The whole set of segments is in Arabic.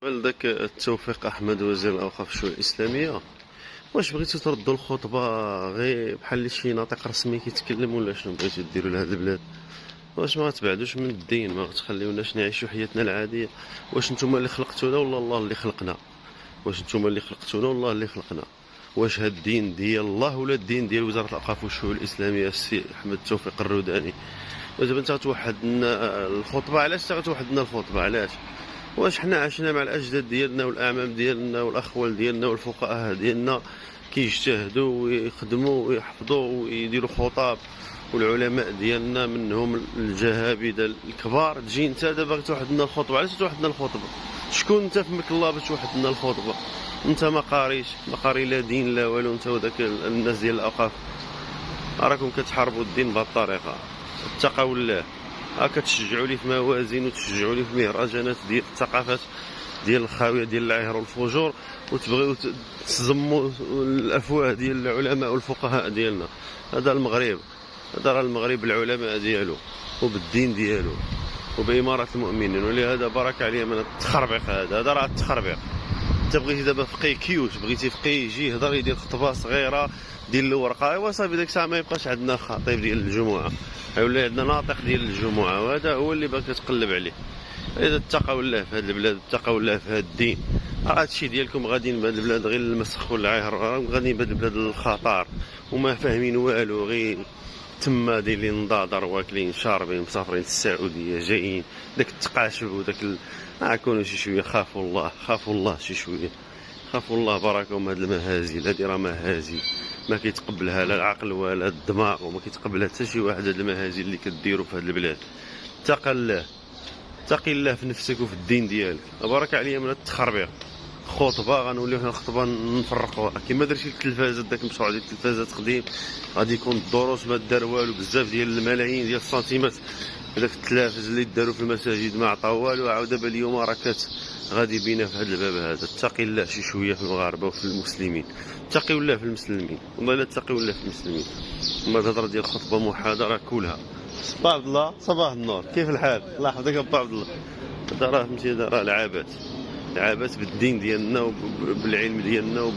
قبل ذاك التوفيق احمد وزير الاوقاف الشؤون الاسلاميه، واش بغيتو تردوا الخطبه غير بحال شي ناطق رسمي كيتكلم، ولا شنو بغيتو ديروا لهاد البلاد؟ واش ما تبعدوش من الدين؟ ما تخليوناش نعيشوا حياتنا العاديه؟ واش نتوما اللي خلقتونا ولا الله اللي خلقنا؟ واش نتوما اللي خلقتونا ولا الله اللي خلقنا؟ واش هاد الدين ديال الله ولا الدين ديال وزاره الاوقاف والشؤون الاسلاميه السي احمد التوفيق الروداني؟ ودابا انت غتوحد لنا الخطبه، علاش غتوحد لنا الخطبه؟ علاش؟ واش حنا عشنا مع الاجداد ديالنا والاعمام ديالنا والاخوال ديالنا والفقهاء ديالنا كيجتهدوا ويخدموا ويحفظوا ويديروا خطاب، والعلماء ديالنا منهم الجهابذه الكبار، تجي انت دابا توحد لنا الخطبه؟ علاش توحد لنا الخطبه؟ شكون انت فمك الله باش توحد لنا الخطبه؟ انت ما قاريش، ما قاري لا دين لا والو، انت وداك الناس ديال الاوقاف راكم كتحاربوا الدين بهذه الطريقه. اتقوا الله، كتشجعوا لي في موازين وتشجعوا لي في مهرجانات ديال الثقافات ديال الخاويه ديال العهر والفجور، وتبغيو تزموا الافواه ديال العلماء والفقهاء ديالنا. هذا المغرب، هذا راه المغرب العلماء ديالو وبالدين ديالو وبإمارة المؤمنين، ولهذا بارك عليه من التخربيق. هذا راه التخربيق. انت بغيتي دابا فقيه كيوت، بغيتي فقيه يجي يهضر يدير خطبه صغيره دير الورقه، ايوا صافي ديك الساعه ما يبقاش عندنا خطيب ديال الجمعه، ولا عندنا ناطق ديال الجمعه، وهذا هو اللي باغي تقلب عليه. اذا اتقوا الله في هذه البلاد، اتقوا الله في هذا الدين، راه هادشي ديالكم غاديين بهذه البلاد غير المسخ والعهر، غاديين بهذه البلاد للخطر وما فاهمين والو، غير تما دايرين نضاضر واكلين شاربين مسافرين السعوديه جايين. داك التقاشف وداك كونوا شي شويه خافوا الله، خافوا الله شي شويه، خافوا الله براكم. هاد المهازل هادي راه مهازل ما كيتقبلها لا العقل ولا الدماغ، وما كيتقبلها حتى شي واحد. هاد المهازل اللي كديروا في هاد البلاد، اتق الله، اتقي الله في نفسك وفي الدين ديالك. بارك عليا من التخربيق. خطبه غنوليو حنا الخطبه نفرقوها كيما درتي التلفازات، داك المشروع ديال التلفازات قديم، غادي يكون الدروس ما دار والو، بزاف ديال الملايين ديال السنتيمات هذاك التلافز اللي داروا في المساجد ما عطاو والو. عاود دابا اليوم راه غادي بينا في هذا الباب هذا. اتقي الله شي شويه في المغاربه وفي المسلمين، اتقيوا الله في المسلمين، والله الا اتقيوا الله في المسلمين. اما الهضره ديال خطبه محاضره كلها. با عبد الله، صباح النور، كيف الحال؟ الله يحفظك با عبد الله. هذا راه فهمتي، هذا راه لعابات، لعابات بالدين ديالنا وبالعلم ديالنا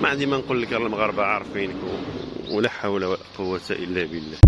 ما عندي ما نقول لك، راه المغاربه عارفينك، ولا حول ولا قوه الا بالله.